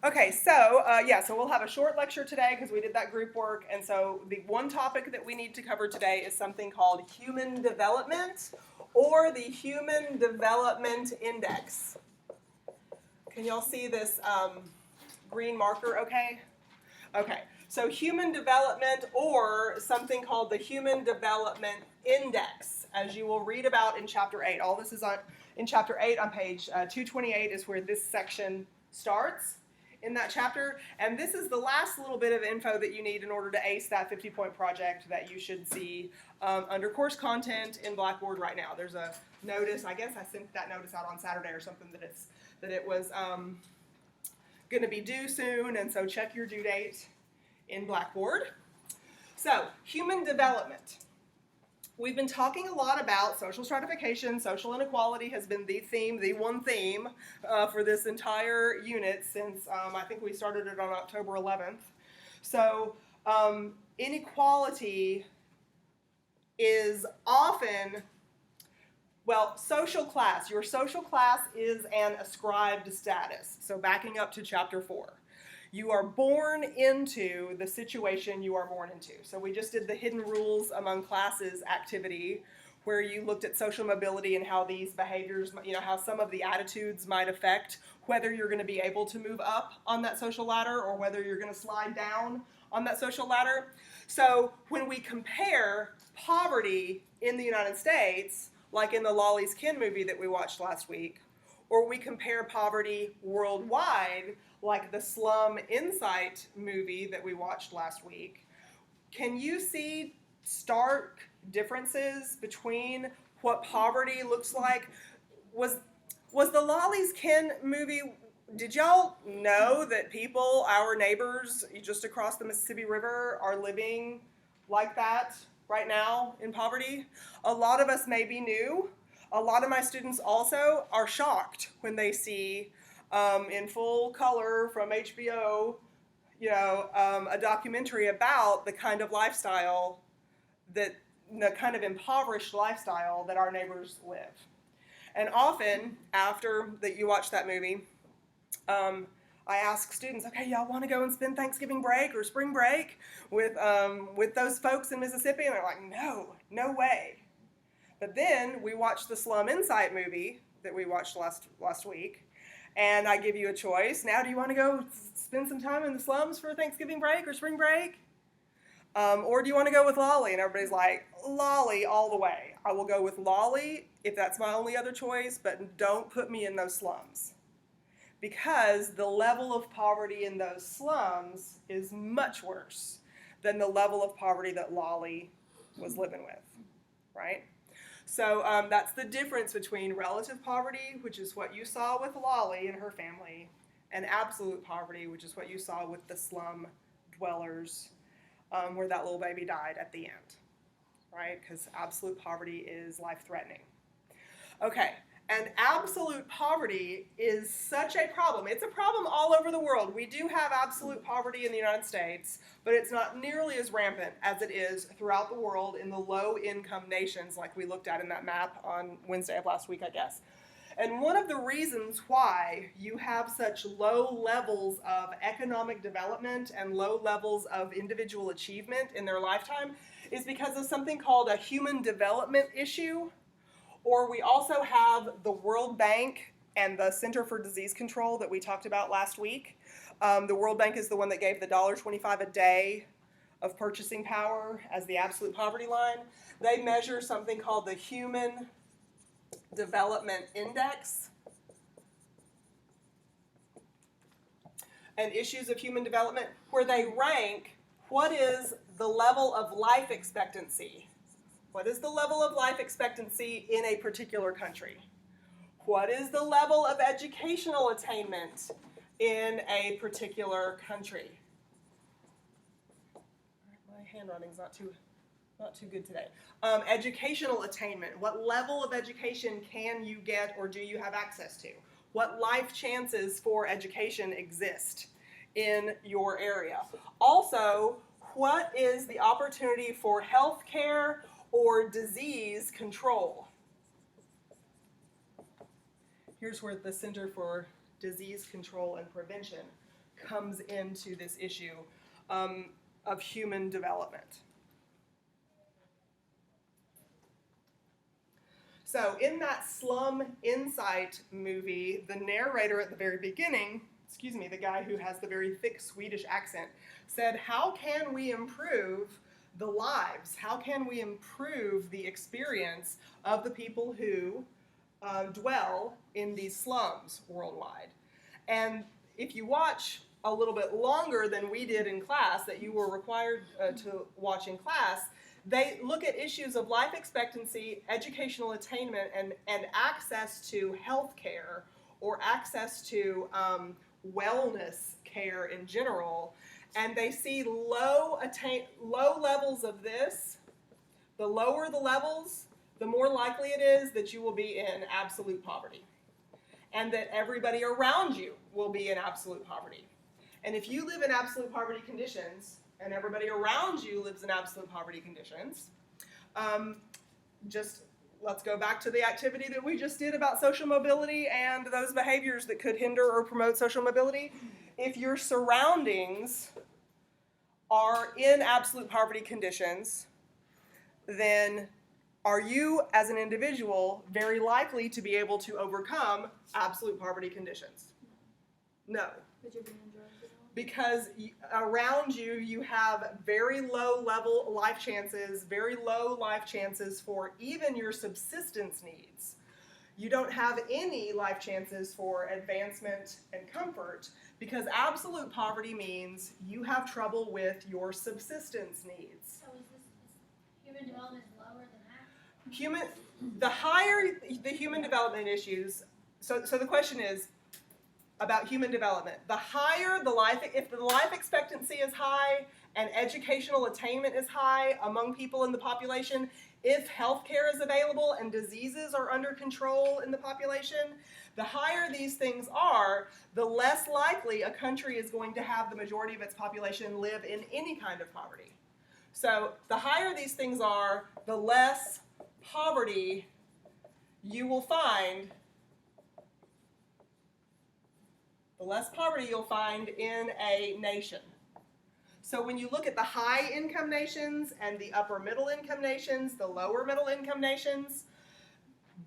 Okay, so we'll have a short lecture today because we did that group work, and so the one topic that we need to cover today is something called human development, or the Human Development Index. Can y'all see this green marker okay? Okay, so human development, or something called the Human Development Index, as you will read about in Chapter 8. All this is in Chapter 8 on page 228 is where this section starts in that chapter, and this is the last little bit of info that you need in order to ace that 50-point project that you should see under course content in Blackboard right now. There's a notice, I guess I sent that notice out on Saturday or something, that it was going to be due soon, and so check your due date in Blackboard. So, human development. We've been talking a lot about social stratification. Social inequality has been the one theme for this entire unit since I think we started it on October 11th. So inequality is often, well, social class. Your social class is an ascribed status. So backing up to Chapter 4. You are born into the situation you are born into. So we just did the hidden rules among classes activity where you looked at social mobility and how these behaviors, how some of the attitudes might affect whether you're going to be able to move up on that social ladder or whether you're going to slide down on that social ladder. So when we compare poverty in the United States, like in the Lolly's Kin movie that we watched last week, or we compare poverty worldwide, like the Slum Insight movie that we watched last week, can you see stark differences between what poverty looks like? Was the Lolly's Kin movie, did y'all know that people, our neighbors just across the Mississippi River, are living like that right now in poverty? A lot of us maybe knew. A lot of my students also are shocked when they see in full color from HBO, a documentary about the kind of lifestyle the kind of impoverished lifestyle that our neighbors live. And often, after that you watch that movie, I ask students, okay, y'all want to go and spend Thanksgiving break or spring break with those folks in Mississippi? And they're like, no way. But then we watched the Slum Insight movie that we watched last week, and I give you a choice. Now, do you want to go spend some time in the slums for Thanksgiving break or spring break? Or do you want to go with Lolly? And everybody's like, Lolly all the way. I will go with Lolly if that's my only other choice, but don't put me in those slums. Because the level of poverty in those slums is much worse than the level of poverty that Lolly was living with, right? So that's the difference between relative poverty, which is what you saw with Lolly and her family, and absolute poverty, which is what you saw with the slum dwellers, where that little baby died at the end, right? Because absolute poverty is life-threatening. Okay, and absolute poverty is such a problem. It's a problem all over the world. We do have absolute poverty in the United States, but it's not nearly as rampant as it is throughout the world in the low-income nations like we looked at in that map on Wednesday of last week, I guess. And one of the reasons why you have such low levels of economic development and low levels of individual achievement in their lifetime is because of something called a human development issue. Or we also have the World Bank and the Center for Disease Control that we talked about last week. The World Bank is the one that gave the $1.25 a day of purchasing power as the absolute poverty line. They measure something called the Human Development Index and issues of human development, where they rank what is the level of life expectancy. What is the level of life expectancy in a particular country? What is the level of educational attainment in a particular country? My handwriting's not too good today. Educational attainment. What level of education can you get or do you have access to? What life chances for education exist in your area? Also, what is the opportunity for health care or disease control? Here's where the Center for Disease Control and Prevention comes into this issue of human development. So in that Slum Insight movie, the narrator at the very beginning, the guy who has the very thick Swedish accent, said, how can we improve the lives? How can we improve the experience of the people who dwell in these slums worldwide? And if you watch a little bit longer than we did in class, that you were required to watch in class, they look at issues of life expectancy, educational attainment, and access to health care or access to wellness care in general. And they see low levels of this. The lower the levels, the more likely it is that you will be in absolute poverty. And that everybody around you will be in absolute poverty. And if you live in absolute poverty conditions, and everybody around you lives in absolute poverty conditions, just let's go back to the activity that we just did about social mobility and those behaviors that could hinder or promote social mobility. If your surroundings are in absolute poverty conditions, then are you as an individual very likely to be able to overcome absolute poverty conditions? No. Because around you, you have very low level life chances, very low life chances for even your subsistence needs. You don't have any life chances for advancement and comfort because absolute poverty means you have trouble with your subsistence needs. So is human development lower than that? The higher the human development issues, so the question is, about human development. The higher the life, if the life expectancy is high and educational attainment is high among people in the population, if healthcare is available and diseases are under control in the population, the higher these things are, the less likely a country is going to have the majority of its population live in any kind of poverty. So the higher these things are, the less poverty you will find in a nation. So when you look at the high income nations and the upper middle income nations, the lower middle income nations,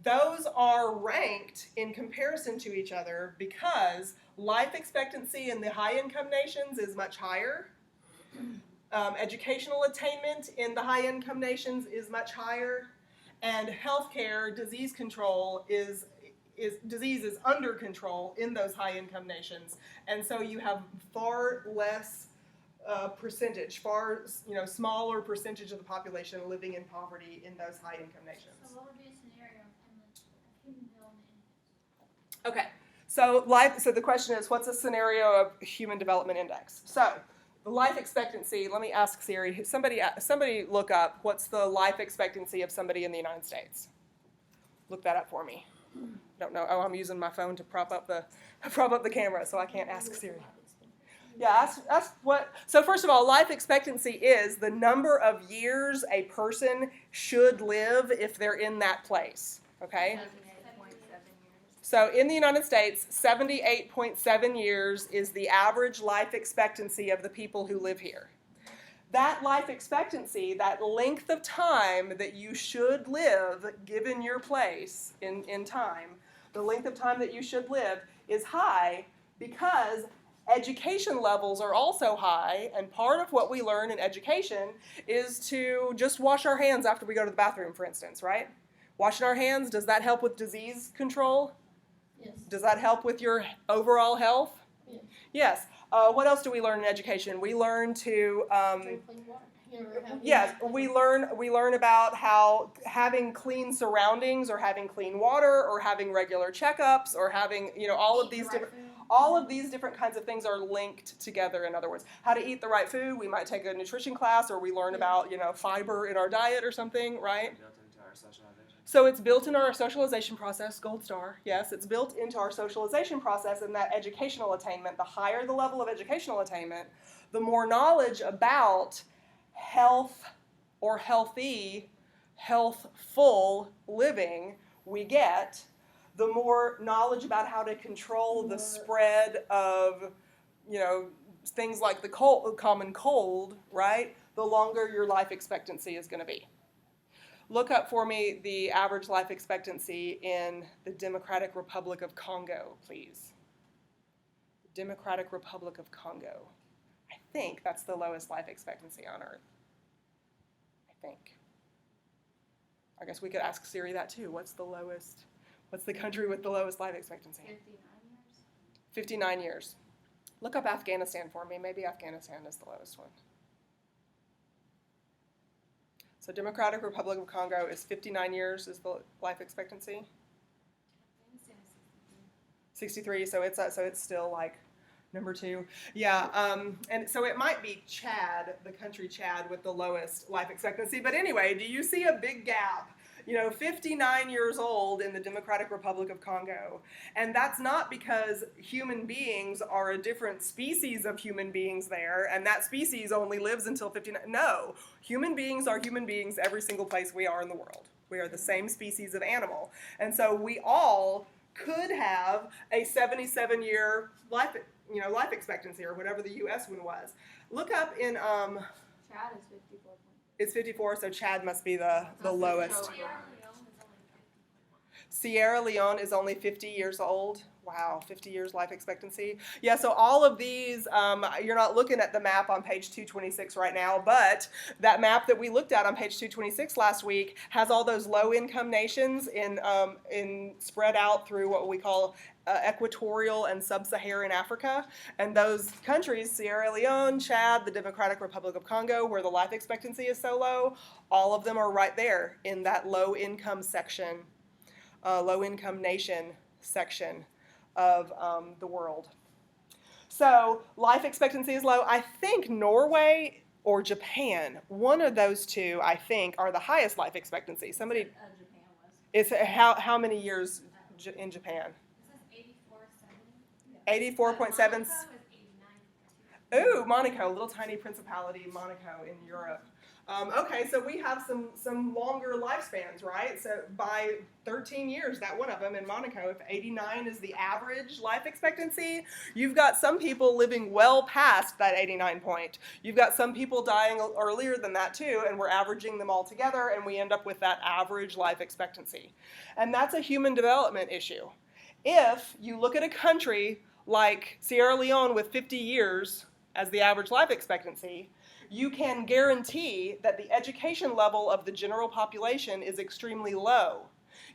those are ranked in comparison to each other because life expectancy in the high income nations is much higher. Educational attainment in the high income nations is much higher. And healthcare, disease control disease is under control in those high-income nations, and so you have far less smaller percentage of the population living in poverty in those high-income nations. So what would be a scenario of human development? Okay, so the question is, what's a scenario of human development index? So the life expectancy. Let me ask Siri. Somebody look up what's the life expectancy of somebody in the United States. Look that up for me. Don't know. Oh, I'm using my phone to prop up the camera, so I can't ask Siri. Yeah, ask what. So first of all, life expectancy is the number of years a person should live if they're in that place. Okay. 78.7 years. So in the United States, 78.7 years is the average life expectancy of the people who live here. That life expectancy, that length of time that you should live, given your place in time, the length of time that you should live is high because education levels are also high, and part of what we learn in education is to just wash our hands after we go to the bathroom, for instance, right? Washing our hands, does that help with disease control? Yes. Does that help with your overall health? Yes. Yes. What else do we learn in education? We learn to Drink clean water. yes, we learn about how having clean surroundings or having clean water or having regular checkups or having, all of these different kinds of things are linked together. In other words, how to eat the right food. We might take a nutrition class, or we learn about, fiber in our diet or something, right? So it's built into our socialization process, gold star, yes, it's built into our socialization process, and that educational attainment, the higher the level of educational attainment, the more knowledge about health or healthful living we get, the more knowledge about how to control the spread of things like the common cold, right, the longer your life expectancy is going to be. Look up for me the average life expectancy in the Democratic Republic of Congo, please. Democratic Republic of Congo. I think that's the lowest life expectancy on Earth. I think. I guess we could ask Siri that too. What's the country with the lowest life expectancy? 59 years. 59 years. Look up Afghanistan for me. Maybe Afghanistan is the lowest one. So Democratic Republic of Congo is 59 years is the life expectancy. 63. So it's still like number 2. Yeah. And so it might be Chad, the country Chad, with the lowest life expectancy. But anyway, do you see a big gap? 59 years old in the Democratic Republic of Congo. And that's not because human beings are a different species of human beings there, and that species only lives until 59. No, human beings are human beings every single place we are in the world. We are the same species of animal. And so we all could have a 77-year life expectancy, or whatever the U.S. one was. Look up in Chad is 54. It's 54, so Chad must be the lowest. Sierra Leone is only 50 years old. Wow, 50 years life expectancy. Yeah, so all of these, you're not looking at the map on page 226 right now, but that map that we looked at on page 226 last week has all those low-income nations in spread out through what we call equatorial and sub-Saharan Africa. And those countries, Sierra Leone, Chad, the Democratic Republic of Congo, where the life expectancy is so low, all of them are right there in that low-income section, low-income nation section of the world. So life expectancy is low. I think Norway or Japan, one of those two, I think, are the highest life expectancy. Somebody, Japan was. it's how many years in Japan? This is 84.7. 84.7. Monaco is 89.2. Ooh, Monaco, little tiny principality, Monaco in Europe. Okay, so we have some longer lifespans, right? So by 13 years, that one of them in Monaco, if 89 is the average life expectancy, you've got some people living well past that 89 point. You've got some people dying earlier than that too, and we're averaging them all together, and we end up with that average life expectancy. And that's a human development issue. If you look at a country like Sierra Leone with 50 years as the average life expectancy, you can guarantee that the education level of the general population is extremely low.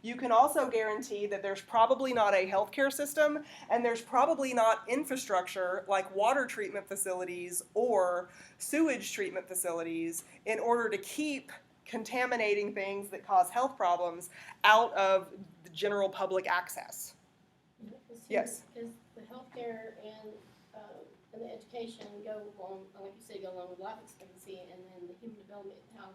You can also guarantee that there's probably not a healthcare system, and there's probably not infrastructure like water treatment facilities or sewage treatment facilities in order to keep contaminating things that cause health problems out of the general public access. Yes? Because the healthcare and the education go along, like you said, go along with life expectancy, and then the human development, how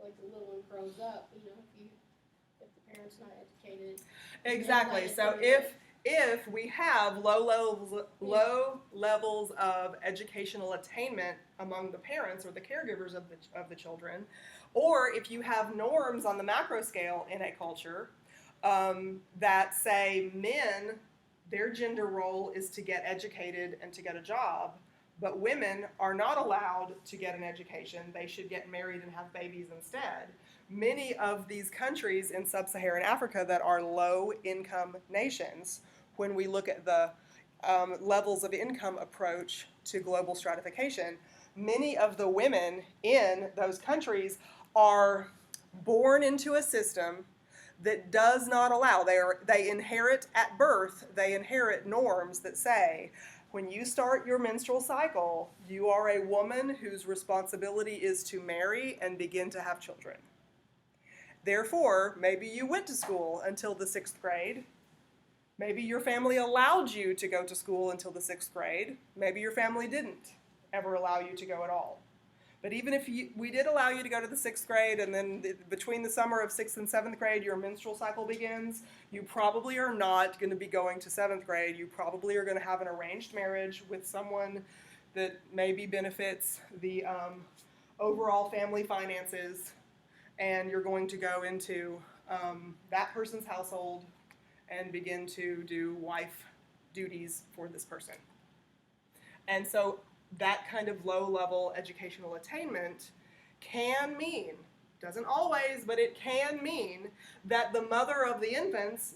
like the little one grows up. If the parent's not educated. Exactly. So if we have low levels of educational attainment among the parents or the caregivers of the children, or if you have norms on the macro scale in a culture that say men, their gender role is to get educated and to get a job, but women are not allowed to get an education. They should get married and have babies instead. Many of these countries in sub-Saharan Africa that are low-income nations, when we look at the levels of income approach to global stratification, many of the women in those countries are born into a system that does not allow, they inherit at birth, they inherit norms that say, when you start your menstrual cycle, you are a woman whose responsibility is to marry and begin to have children. Therefore, maybe you went to school until the 6th grade. Maybe your family allowed you to go to school until the 6th grade. Maybe your family didn't ever allow you to go at all. But even if we did allow you to go to the 6th grade, and then between the summer of 6th and 7th grade, your menstrual cycle begins, you probably are not going to be going to 7th grade. You probably are going to have an arranged marriage with someone that maybe benefits the overall family finances, and you're going to go into that person's household and begin to do wife duties for this person. And so that kind of low-level educational attainment can mean, doesn't always, but it can mean that the mother of the infants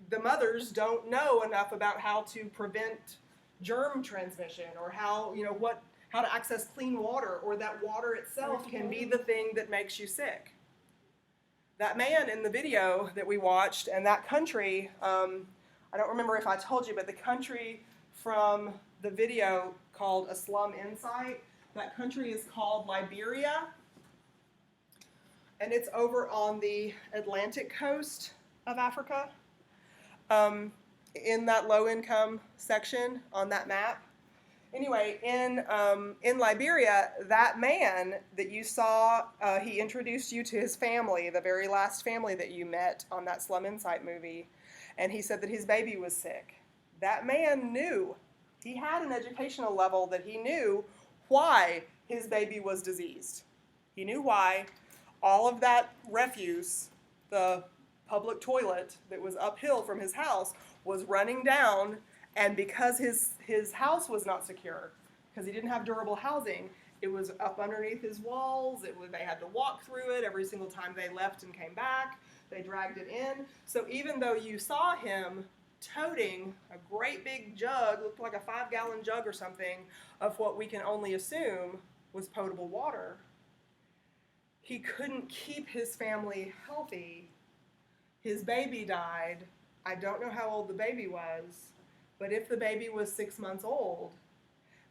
the mothers don't know enough about how to prevent germ transmission, or how to access clean water, or that water itself can be the thing that makes you sick. That man in the video that we watched, and that country, I don't remember if I told you, but the country from the video called A Slum Insight, that country is called Liberia, and it's over on the Atlantic coast of Africa, in that low-income section on that map. Anyway, in Liberia, that man that you saw, he introduced you to his family, the very last family that you met on that Slum Insight movie, and he said that his baby was sick. That man knew. He had an educational level that he knew why his baby was diseased. He knew why all of that refuse, the public toilet that was uphill from his house, was running down, and because his house was not secure, because he didn't have durable housing, it was up underneath his walls. They had to walk through it every single time they left and came back. They dragged it in. So even though you saw him toting a great big jug, looked like a 5-gallon jug or something, of what we can only assume was potable water, he couldn't keep his family healthy. His baby died. I don't know how old the baby was, but if the baby was 6 months old,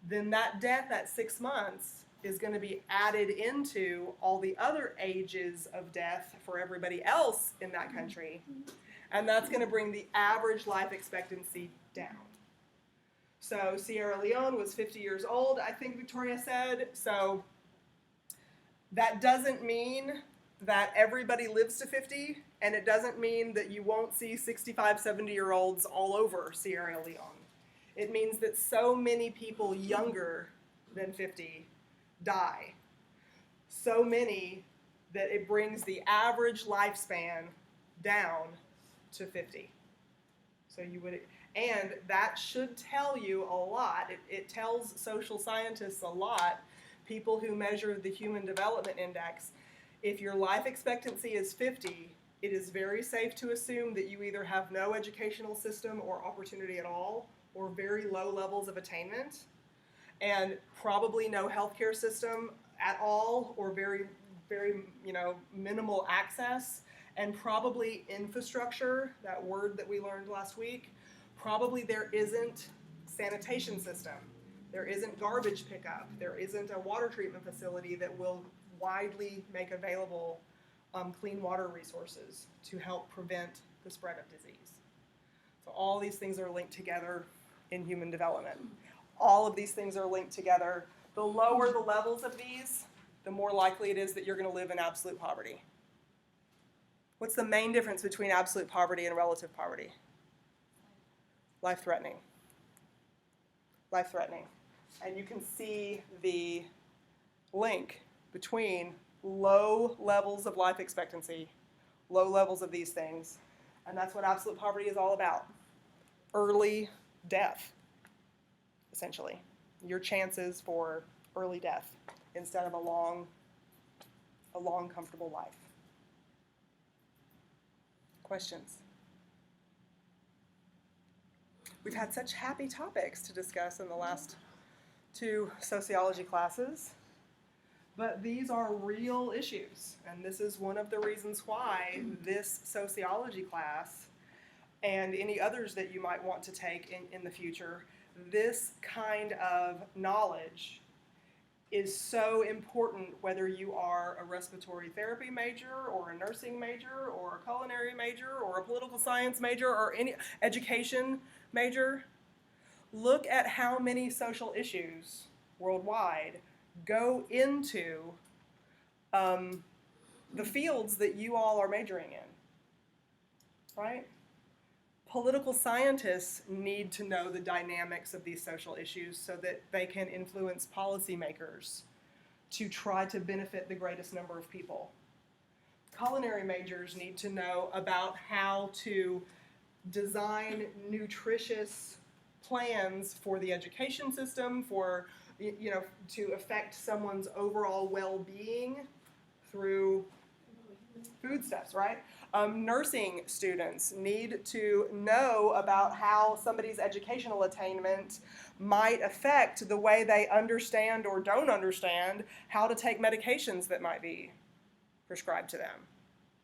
then that death at 6 months is going to be added into all the other ages of death for everybody else in that country. And that's going to bring the average life expectancy down. So Sierra Leone was 50 years old, I think Victoria said. So that doesn't mean that everybody lives to 50, and it doesn't mean that you won't see 65, 70-year-olds all over Sierra Leone. It means that so many people younger than 50 die. So many that it brings the average lifespan down to 50. And that should tell you a lot. It tells social scientists a lot, people who measure the Human Development Index. If your life expectancy is 50, it is very safe to assume that you either have no educational system or opportunity at all, or very low levels of attainment, and probably no healthcare system at all, or very, very, minimal access, and probably infrastructure, that word that we learned last week. Probably there isn't sanitation system. There isn't garbage pickup. There isn't a water treatment facility that will widely make available clean water resources to help prevent the spread of disease. So all these things are linked together in human development. All of these things are linked together. The lower the levels of these, the more likely it is that you're going to live in absolute poverty. What's the main difference between absolute poverty and relative poverty? Life-threatening. Life-threatening. And you can see the link between low levels of life expectancy, low levels of these things, and that's what absolute poverty is all about. Early death, essentially. Your chances for early death instead of a long, comfortable life. Questions? We've had such happy topics to discuss in the last 2 sociology classes, but these are real issues, and this is one of the reasons why this sociology class and any others that you might want to take in the future, this kind of knowledge is so important, whether you are a respiratory therapy major or a nursing major or a culinary major or a political science major or any education major. Look at how many social issues worldwide go into the fields that you all are majoring in, right? Political scientists need to know the dynamics of these social issues so that they can influence policymakers to try to benefit the greatest number of people. Culinary majors need to know about how to design nutritious plans for the education system, for, to affect someone's overall well-being through foodstuffs, right? Nursing students need to know about how somebody's educational attainment might affect the way they understand or don't understand how to take medications that might be prescribed to them,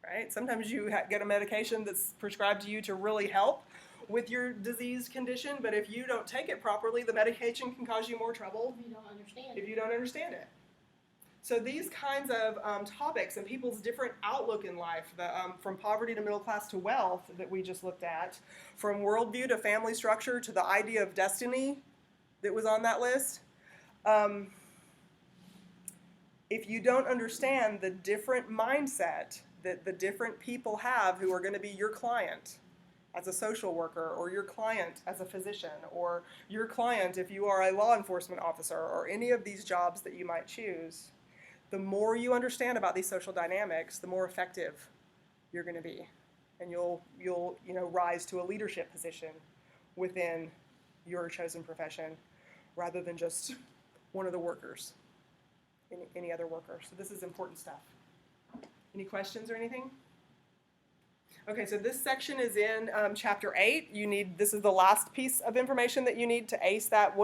right? Sometimes you get a medication that's prescribed to you to really help with your disease condition, but if you don't take it properly, the medication can cause you more trouble If you don't understand. if you don't understand it. So these kinds of topics and people's different outlook in life, from poverty to middle class to wealth that we just looked at, from worldview to family structure to the idea of destiny that was on that list, if you don't understand the different mindset that the different people have who are going to be your client as a social worker, or your client as a physician, or your client if you are a law enforcement officer, or any of these jobs that you might choose, the more you understand about these social dynamics, the more effective you're going to be, and you'll rise to a leadership position within your chosen profession, rather than just one of the workers, any other worker. So this is important stuff. Any questions or anything? Okay, so this section is in chapter 8. This is the last piece of information that you need to ace that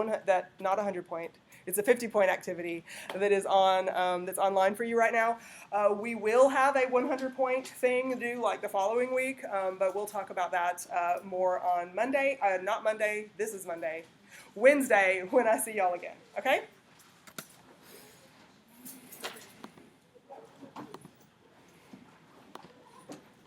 not 100-point. It's a 50-point activity that is that's online for you right now. We will have a 100-point thing due like the following week, but we'll talk about that more on Monday. Not Monday. This is Monday. Wednesday when I see y'all again. Okay.